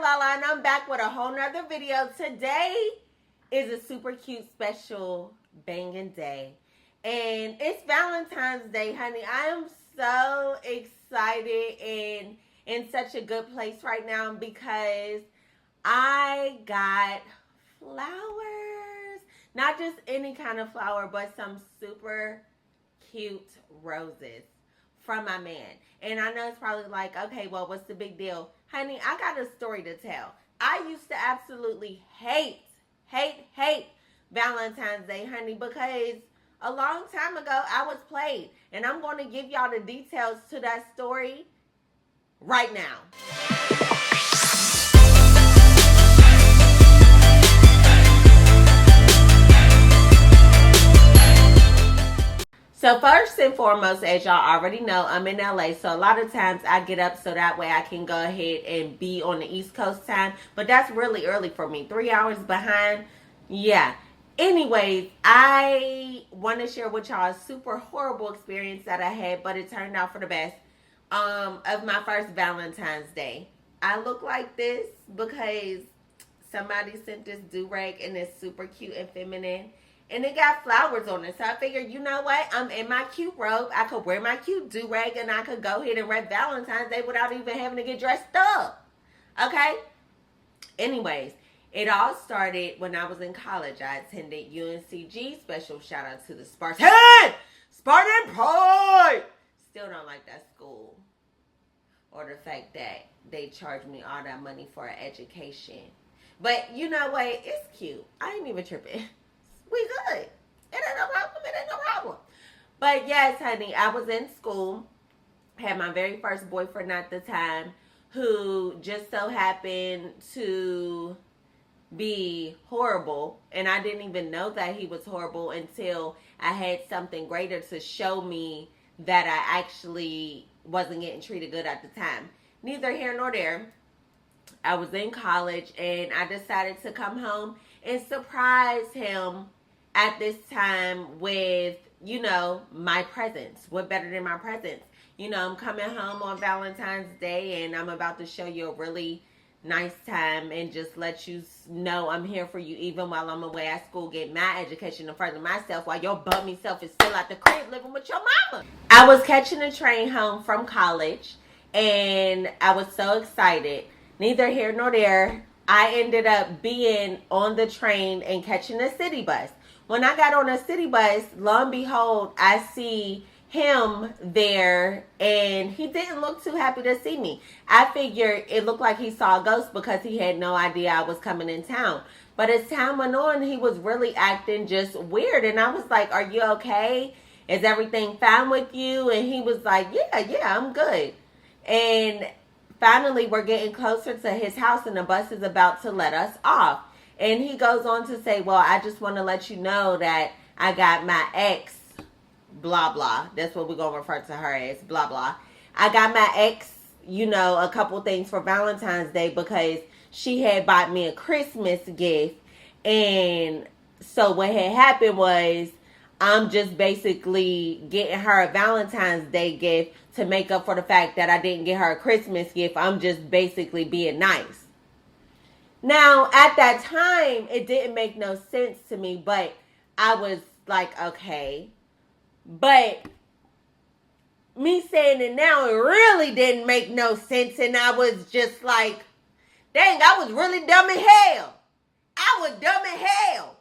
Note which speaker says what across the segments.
Speaker 1: LaLa, and I'm back with a whole nother video. Today is a super cute, special, banging day. And it's Valentine's Day, honey. I am so excited and in such a good place right now because I got flowers. Not just any kind of flower, but some super cute roses from my man. And I know it's probably like, okay, well, what's the big deal? Honey, I got a story to tell. I used to absolutely hate Valentine's Day, honey, because a long time ago, I was played. And I'm going to give y'all the details to that story right now. So first and foremost, as y'all already know, I'm in LA. So a lot of times I get up so that way I can go ahead and be on the East Coast time. But that's really early for me. 3 hours behind. Yeah. Anyways, I want to share with y'all a super horrible experience that I had, but it turned out for the best, of my first Valentine's Day. I look like this because somebody sent this do-rag and it's super cute and feminine. And it got flowers on it. So I figured, you know what? I'm in my cute robe. I could wear my cute do-rag and I could go ahead and rep Valentine's Day without even having to get dressed up. Okay? Anyways, it all started when I was in college. I attended UNCG. Special shout out to the Spartan Pride. Still don't like that school. Or the fact that they charged me all that money for an education. But you know what? It's cute. I ain't even tripping. We good. It ain't no problem. It ain't no problem. But yes, honey, I was in school. Had my very first boyfriend at the time who just so happened to be horrible. And I didn't even know that he was horrible until I had something greater to show me that I actually wasn't getting treated good at the time. Neither here nor there. I was in college and I decided to come home and surprise him at this time with, you know, my presents. What better than my presents? You know, I'm coming home on Valentine's Day and I'm about to show you a really nice time and just let you know I'm here for you even while I'm away at school getting my education to further myself while your bummy self is still at the crib living with your mama. I was catching a train home from college and I was so excited. Neither here nor there. I ended up being on the train and catching a city bus. When I got on a city bus, lo and behold, I see him there and he didn't look too happy to see me. I figured it looked like he saw a ghost because he had no idea I was coming in town. But as time went on, he was really acting just weird. And I was like, are you okay? Is everything fine with you? And he was like, yeah, I'm good. And finally, we're getting closer to his house and the bus is about to let us off. And he goes on to say, well, I just want to let you know that I got my ex, blah, blah. That's what we're going to refer to her as, blah, blah. I got my ex, you know, a couple things for Valentine's Day because she had bought me a Christmas gift. And so what had happened was I'm just basically getting her a Valentine's Day gift to make up for the fact that I didn't get her a Christmas gift. I'm just basically being nice. Now, at that time, it didn't make no sense to me, but I was like, okay. But me saying it now, it really didn't make no sense, and I was just like, dang, I was really dumb as hell. I was dumb as hell.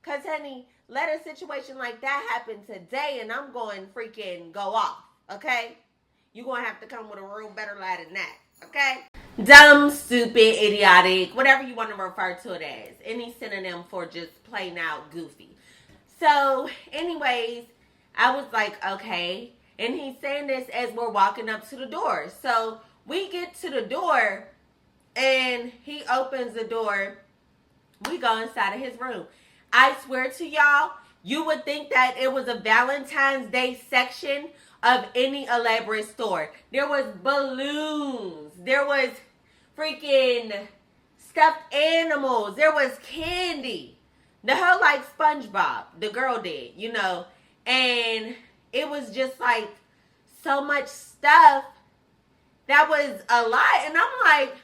Speaker 1: Because, honey, let a situation like that happen today, and I'm going freaking go off, okay? You're going to have to come with a real better lie than that, okay? Dumb, stupid, idiotic, whatever you want to refer to it as. Any synonym for just plain out goofy. So, anyways, I was like, okay. And he's saying this as we're walking up to the door. So, we get to the door, and he opens the door. We go inside of his room. I swear to y'all, you would think that it was a Valentine's Day section of any elaborate store. There was balloons. There was freaking stuffed animals. There was candy. The whole like SpongeBob. The girl did, you know. And it was just like so much stuff that was a lot. And I'm like,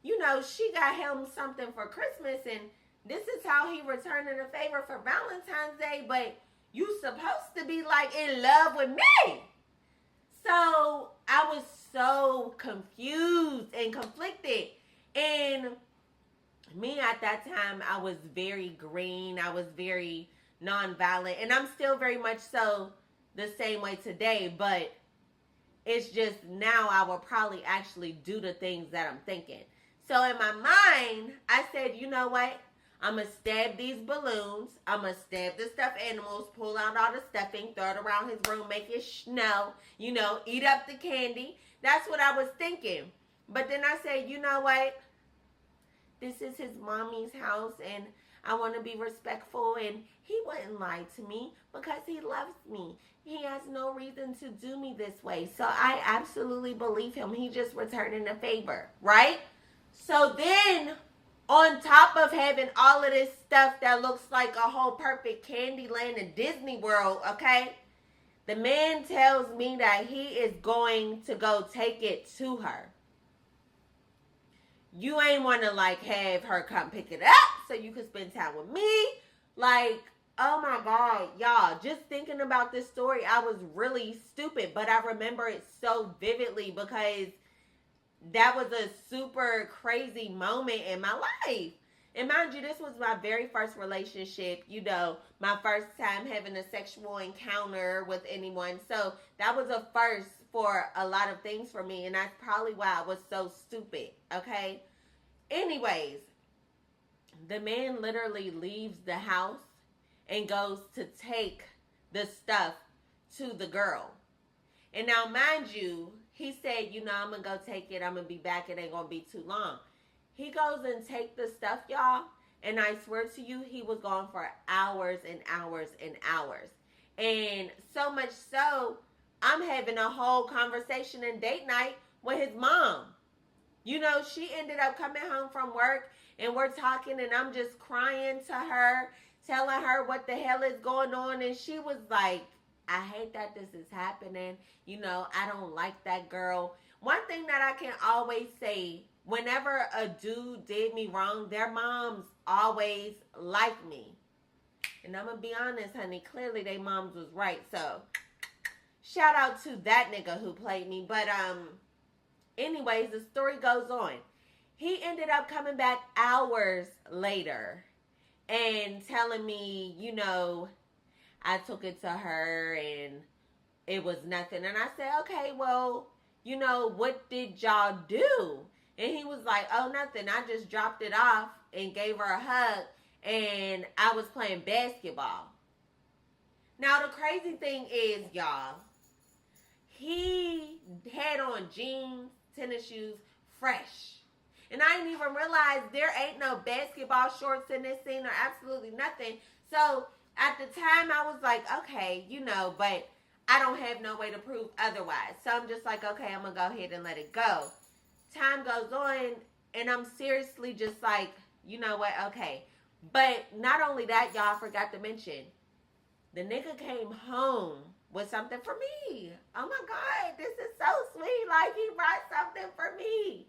Speaker 1: you know, she got him something for Christmas, and this is how he returning a favor for Valentine's Day, but you supposed to be like in love with me. So I was so confused and conflicted. And me at that time, I was very green. I was very nonviolent. And I'm still very much so the same way today. But it's just now I will probably actually do the things that I'm thinking. So in my mind, I said, you know what? I'm going to stab these balloons. I'm going to stab the stuffed animals, pull out all the stuffing, throw it around his room, make it snow, you know, eat up the candy. That's what I was thinking. But then I said, you know what? This is his mommy's house, and I want to be respectful, and he wouldn't lie to me because he loves me. He has no reason to do me this way. So I absolutely believe him. He just returning a favor, right? So then, on top of having all of this stuff that looks like a whole perfect Candyland and Disney World, okay? The man tells me that he is going to go take it to her. You ain't want to, like, have her come pick it up so you can spend time with me. Like, oh my God, y'all, just thinking about this story, I was really stupid. But I remember it so vividly because that was a super crazy moment in my life. And mind you, this was my very first relationship, you know, my first time having a sexual encounter with anyone. So that was a first for a lot of things for me. And that's probably why I was so stupid, okay? Anyways, the man literally leaves the house and goes to take the stuff to the girl. And now, mind you, he said, you know, I'm going to go take it. I'm going to be back. It ain't going to be too long. He goes and take the stuff, y'all. And I swear to you, he was gone for hours and hours and hours. And so much so, I'm having a whole conversation and date night with his mom. You know, she ended up coming home from work and we're talking and I'm just crying to her, telling her what the hell is going on. And she was like, I hate that this is happening. You know, I don't like that girl. One thing that I can always say, whenever a dude did me wrong, their moms always liked me. And I'm going to be honest, honey, clearly their moms was right. So, shout out to that nigga who played me. But, anyways, the story goes on. He ended up coming back hours later and telling me, you know, I took it to her and it was nothing. And I said, okay, well, you know, what did y'all do? And he was like, oh, nothing. I just dropped it off and gave her a hug and I was playing basketball. Now, the crazy thing is, y'all, he had on jeans, tennis shoes, fresh. And I didn't even realize there ain't no basketball shorts in this scene or absolutely nothing. So, at the time, I was like, okay, you know, but I don't have no way to prove otherwise. So I'm just like, okay, I'm going to go ahead and let it go. Time goes on, and I'm seriously just like, you know what, okay. But not only that, y'all, I forgot to mention, the nigga came home with something for me. Oh, my God, this is so sweet. Like, he brought something for me.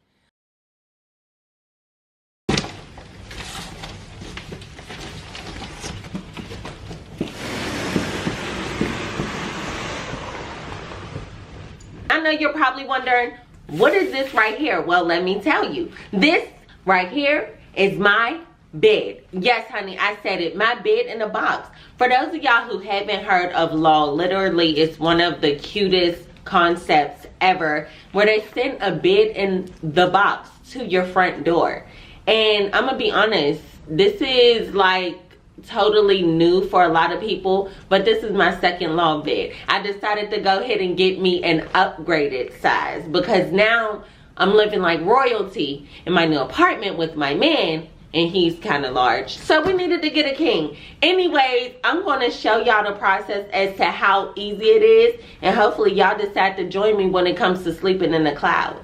Speaker 1: I know you're probably wondering, what is this right here? Well, let me tell you. This right here is my bed. Yes, honey, I said it. My bed in a box. For those of y'all who haven't heard of LAW, literally it's one of the cutest concepts ever, where they send a bed in the box to your front door. And I'm gonna be honest, this is like totally new for a lot of people, but this is my second LAW bed. I decided to go ahead and get me an upgraded size because now I'm living like royalty in my new apartment with my man, and he's kind of large, so we needed to get a king. Anyways, I'm going to show y'all the process as to how easy it is, and hopefully y'all decide to join me when it comes to sleeping in the clouds.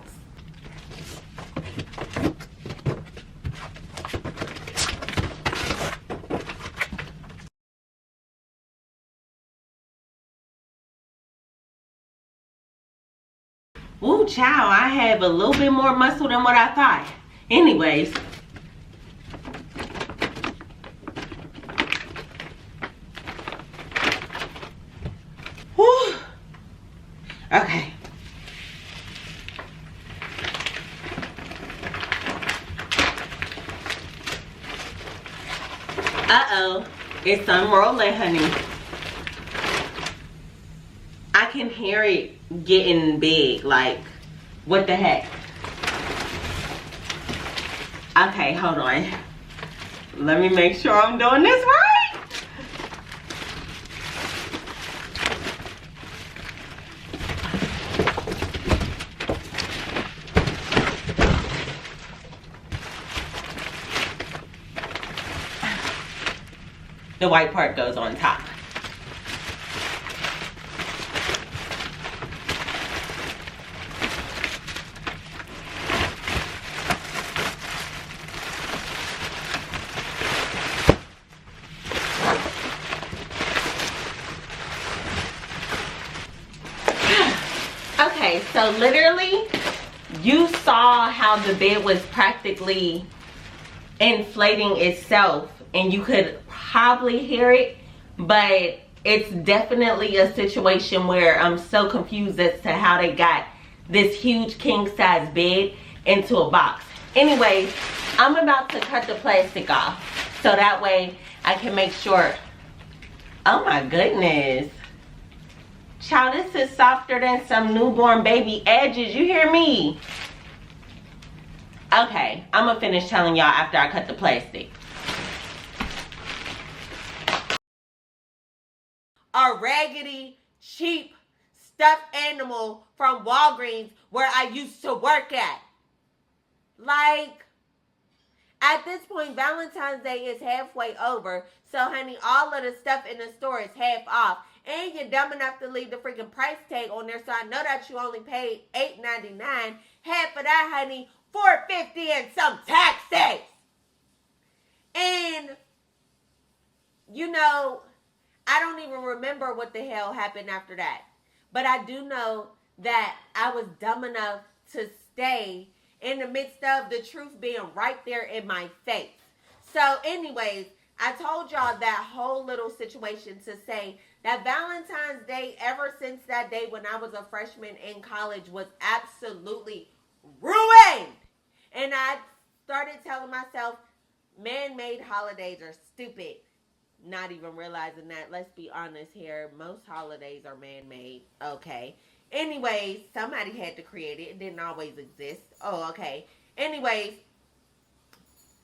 Speaker 1: Ooh, child, I have a little bit more muscle than what I thought. Anyways. Whew. Okay. Uh-oh. It's unrolling, honey. I can hear it getting big. Like, what the heck? Okay, hold on. Let me make sure I'm doing this right. The white part goes on top. Okay, so literally, you saw how the bed was practically inflating itself, and you could probably hear it, but it's definitely a situation where I'm so confused as to how they got this huge king size bed into a box. Anyway, I'm about to cut the plastic off so that way I can make sure. Oh my goodness. Child, this is softer than some newborn baby edges. You hear me? Okay, I'm gonna finish telling y'all after I cut the plastic. A raggedy, cheap, stuffed animal from Walgreens where I used to work at. Like, at this point, Valentine's Day is halfway over. So, honey, all of the stuff in the store is half off. And you're dumb enough to leave the freaking price tag on there. So I know that you only paid $8.99. Half of that, honey, $4.50 and some taxes. And, you know, I don't even remember what the hell happened after that. But I do know that I was dumb enough to stay in the midst of the truth being right there in my face. So anyways, I told y'all that whole little situation to say that Valentine's Day, ever since that day when I was a freshman in college, was absolutely ruined. And I started telling myself, man-made holidays are stupid. Not even realizing that, let's be honest here, most holidays are man-made. Okay. Anyways, somebody had to create it. It didn't always exist. Oh, okay. Anyways,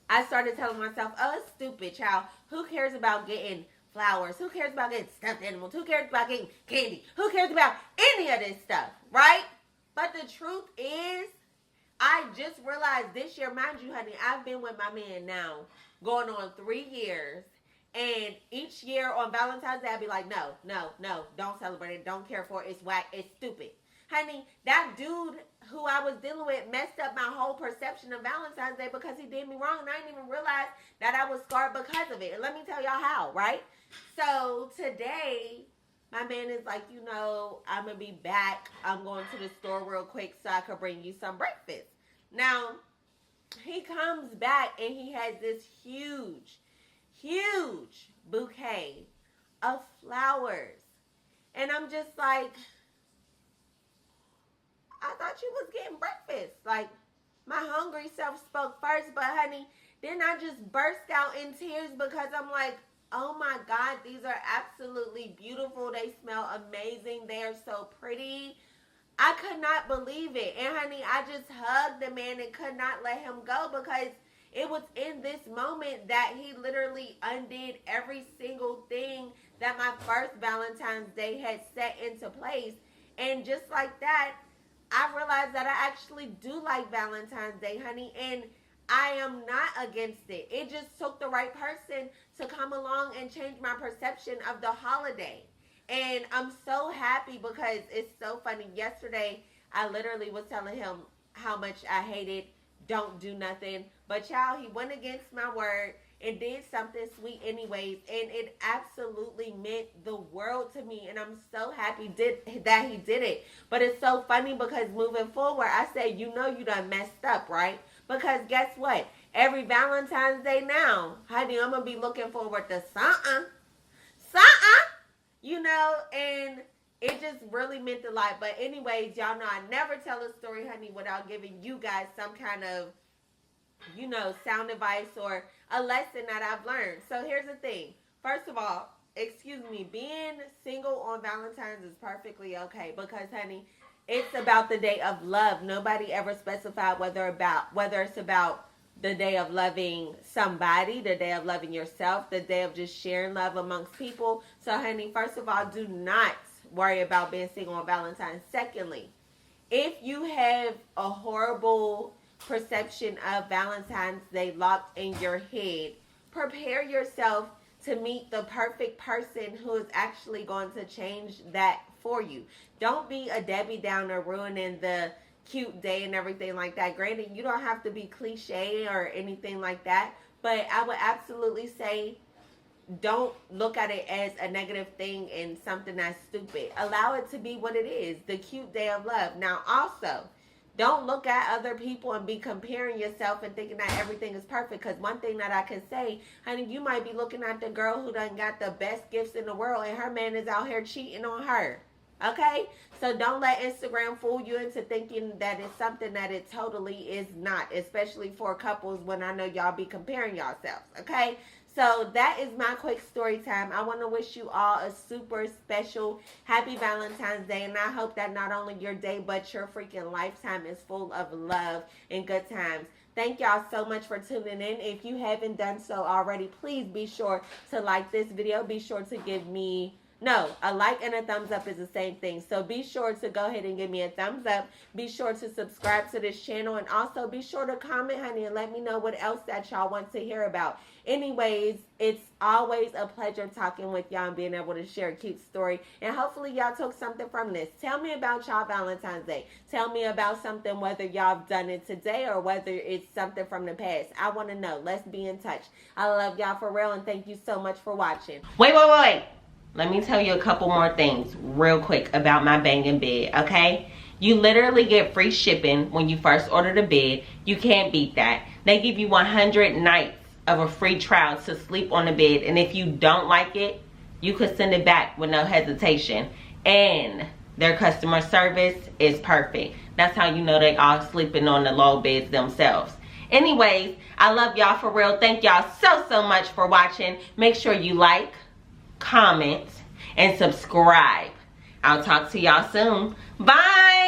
Speaker 1: I started telling myself, oh, it's stupid, child. Who cares about getting flowers? Who cares about getting stuffed animals? Who cares about getting candy? Who cares about any of this stuff, right? But the truth is, I just realized this year, mind you, honey, I've been with my man now going on 3 years. And each year on Valentine's Day, I'd be like, no, don't celebrate it. Don't care for it. It's whack. It's stupid. Honey, that dude who I was dealing with messed up my whole perception of Valentine's Day because he did me wrong. And I didn't even realize that I was scarred because of it. And let me tell y'all how, right? So today, my man is like, you know, I'm going to be back. I'm going to the store real quick so I could bring you some breakfast. Now, he comes back and he has this huge bouquet of flowers. And I'm just like, I thought you was getting breakfast. Like, my hungry self spoke first, but honey, then I just burst out in tears because I'm like, oh my God, these are absolutely beautiful. They smell amazing. They are so pretty. I could not believe it. And honey, I just hugged the man and could not let him go because it was in this moment that he literally undid every single thing that my first Valentine's Day had set into place. And just like that, I realized that I actually do like Valentine's Day, honey, and I am not against it. It just took the right person to come along and change my perception of the holiday. And I'm so happy because it's so funny. Yesterday, I literally was telling him how much I hated don't do nothing. But child, he went against my word and did something sweet anyways. And it absolutely meant the world to me. And I'm so happy that he did it. But it's so funny because moving forward, I said, you know you done messed up, right? Because guess what? Every Valentine's Day now, honey, I'm going to be looking forward to something. You know, and it just really meant a lot. But anyways, y'all know I never tell a story, honey, without giving you guys some kind of, you know, sound advice or a lesson that I've learned. So here's the thing. First of all, excuse me, being single on Valentine's is perfectly okay because, honey, it's about the day of love. Nobody ever specified whether it's about the day of loving somebody, the day of loving yourself, the day of just sharing love amongst people. So, honey, first of all, do not worry about being single on Valentine's. Secondly, if you have a horrible perception of Valentine's Day locked in your head, prepare yourself to meet the perfect person who is actually going to change that for you. Don't be a Debbie Downer ruining the cute day and everything like that. Granted, you don't have to be cliche or anything like that, but I would absolutely say don't look at it as a negative thing and something that's stupid. Allow it to be what it is, the cute day of love. Now, also, don't look at other people and be comparing yourself and thinking that everything is perfect. Because one thing that I can say, honey, you might be looking at the girl who done got the best gifts in the world and her man is out here cheating on her. Okay? So don't let Instagram fool you into thinking that it's something that it totally is not. Especially for couples when I know y'all be comparing yourselves. Okay? So that is my quick story time. I want to wish you all a super special happy Valentine's Day. And I hope that not only your day, but your freaking lifetime is full of love and good times. Thank y'all so much for tuning in. If you haven't done so already, please be sure to like this video. Be sure to give me... No, a like and a thumbs up is the same thing. So be sure to go ahead and give me a thumbs up. Be sure to subscribe to this channel. And also be sure to comment, honey, and let me know what else that y'all want to hear about. Anyways, it's always a pleasure talking with y'all and being able to share a cute story. And hopefully y'all took something from this. Tell me about y'all Valentine's Day. Tell me about something, whether y'all have done it today or whether it's something from the past. I want to know. Let's be in touch. I love y'all for real, and thank you so much for watching. Wait. Let me tell you a couple more things real quick about my banging bed, okay? You literally get free shipping when you first order the bed. You can't beat that. They give you 100 nights of a free trial to sleep on the bed. And if you don't like it, you could send it back with no hesitation. And their customer service is perfect. That's how you know they all sleeping on the low beds themselves. Anyways, I love y'all for real. Thank y'all so much for watching. Make sure you like, comment, and subscribe. I'll talk to y'all soon. Bye.